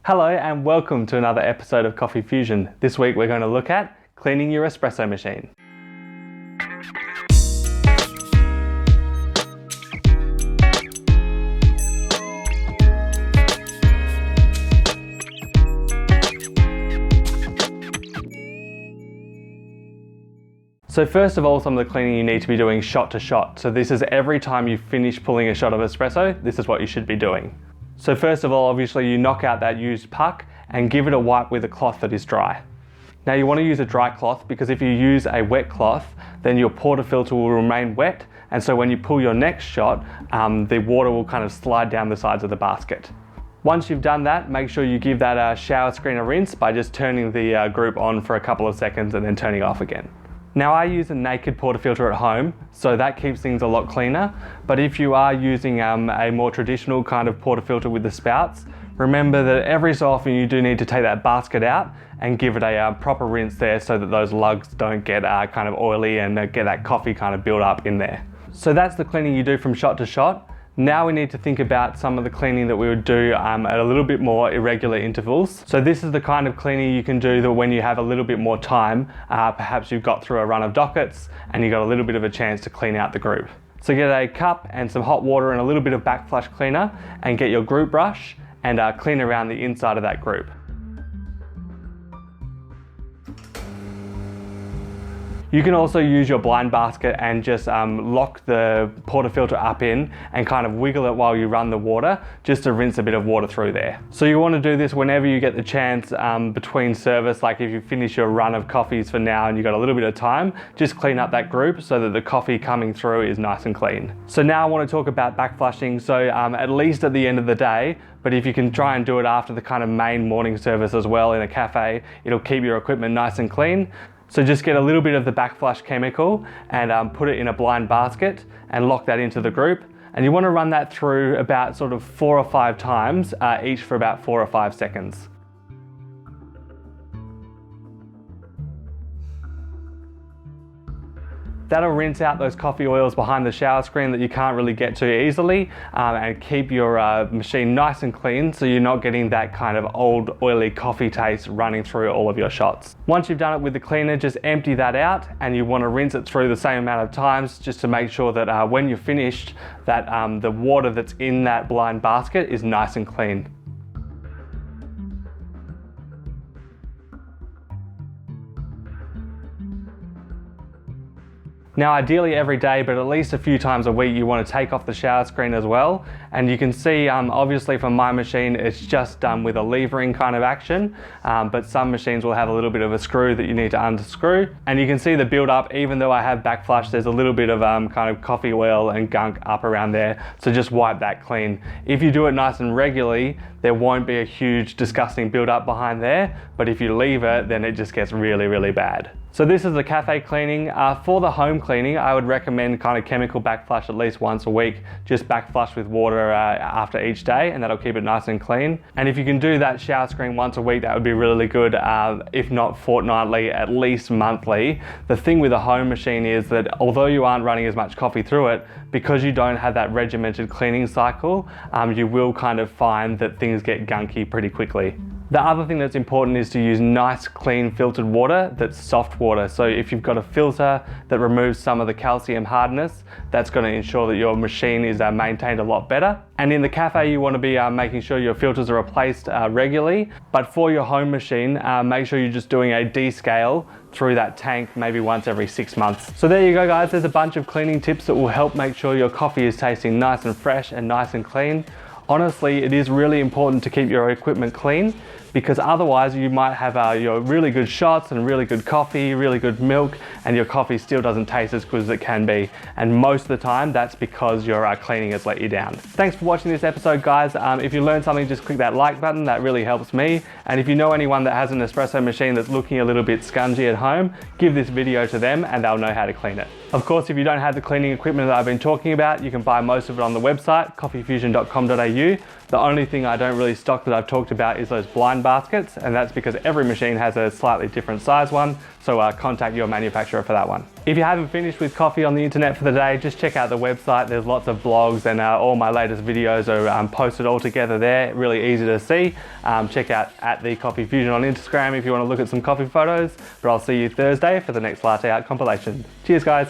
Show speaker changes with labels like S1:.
S1: Hello and welcome to another episode of Coffeefusion. This week we're going to look at cleaning your espresso machine. So first of all, some of the cleaning you need to be doing shot to shot. So this is every time you finish pulling a shot of espresso, this is what you should be doing. So first of all, obviously you knock out that used puck and give it a wipe with a cloth that is dry. Now you want to use a dry cloth because if you use a wet cloth, then your portafilter will remain wet, and so when you pull your next shot, the water will kind of slide down the sides of the basket. Once you've done that, make sure you give that shower screen a rinse by just turning the group on for a couple of seconds and then turning it off again. Now I use a naked portafilter at home, so that keeps things a lot cleaner, but if you are using a more traditional kind of portafilter with the spouts, remember that every so often you do need to take that basket out and give it a proper rinse there so that those lugs don't get kind of oily and get that coffee kind of build up in there. So that's the cleaning you do from shot to shot. Now we need to think about some of the cleaning that we would do at a little bit more irregular intervals. So this is the kind of cleaning you can do that when you have a little bit more time, perhaps you've got through a run of dockets and you got a little bit of a chance to clean out the group. So get a cup and some hot water and a little bit of backflush cleaner and get your group brush and clean around the inside of that group. You can also use your blind basket and just lock the portafilter up in and kind of wiggle it while you run the water, just to rinse a bit of water through there. So you want to do this whenever you get the chance between service, like if you finish your run of coffees for now and you've got a little bit of time, just clean up that group so that the coffee coming through is nice and clean. So now I want to talk about backflushing, so at least at the end of the day, but if you can try and do it after the kind of main morning service as well in a cafe, it'll keep your equipment nice and clean. So just get a little bit of the backflush chemical and put it in a blind basket and lock that into the group. And you want to run that through about sort of 4 or 5 times, each for about 4 or 5 seconds. That'll rinse out those coffee oils behind the shower screen that you can't really get to easily and keep your machine nice and clean so you're not getting that kind of old oily coffee taste running through all of your shots. Once you've done it with the cleaner, just empty that out and you want to rinse it through the same amount of times just to make sure that when you're finished that the water that's in that blind basket is nice and clean. Now ideally every day, but at least a few times a week, you want to take off the shower screen as well. And you can see obviously from my machine it's just done with a levering kind of action, but some machines will have a little bit of a screw that you need to unscrew. And you can see the build up, even though I have backflush, there's a little bit of kind of coffee oil and gunk up around there, so just wipe that clean. If you do it nice and regularly, there won't be a huge disgusting build up behind there, but if you leave it, then it just gets really, really bad. So this is the cafe cleaning. For the home cleaning, I would recommend kind of chemical backflush at least once a week. Just backflush with water after each day, and that'll keep it nice and clean. And if you can do that shower screen once a week, that would be really good. If not fortnightly, at least monthly. The thing with a home machine is that although you aren't running as much coffee through it, because you don't have that regimented cleaning cycle, you will kind of find that things get gunky pretty quickly. The other thing that's important is to use nice, clean, filtered water that's soft water. So if you've got a filter that removes some of the calcium hardness, that's going to ensure that your machine is maintained a lot better. And in the cafe, you want to be making sure your filters are replaced regularly. But for your home machine, make sure you're just doing a descale through that tank maybe once every 6 months. So there you go guys, there's a bunch of cleaning tips that will help make sure your coffee is tasting nice and fresh and nice and clean. Honestly, it is really important to keep your equipment clean because otherwise you might have your really good shots and really good coffee, really good milk, and your coffee still doesn't taste as good as it can be. And most of the time, that's because your cleaning has let you down. Thanks for watching this episode, guys. If you learned something, just click that like button. That really helps me. And if you know anyone that has an espresso machine that's looking a little bit scungy at home, give this video to them and they'll know how to clean it. Of course, if you don't have the cleaning equipment that I've been talking about, you can buy most of it on the website, coffeefusion.com.au. The only thing I don't really stock that I've talked about is those blind baskets, and that's because every machine has a slightly different size one, so contact your manufacturer for that one. If you haven't finished with coffee on the internet for the day, just check out the website. There's lots of blogs and all my latest videos are posted all together there, really easy to see. Check out the Coffeefusion on Instagram if you want to look at some coffee photos, but I'll see you Thursday for the next latte art compilation. Cheers guys.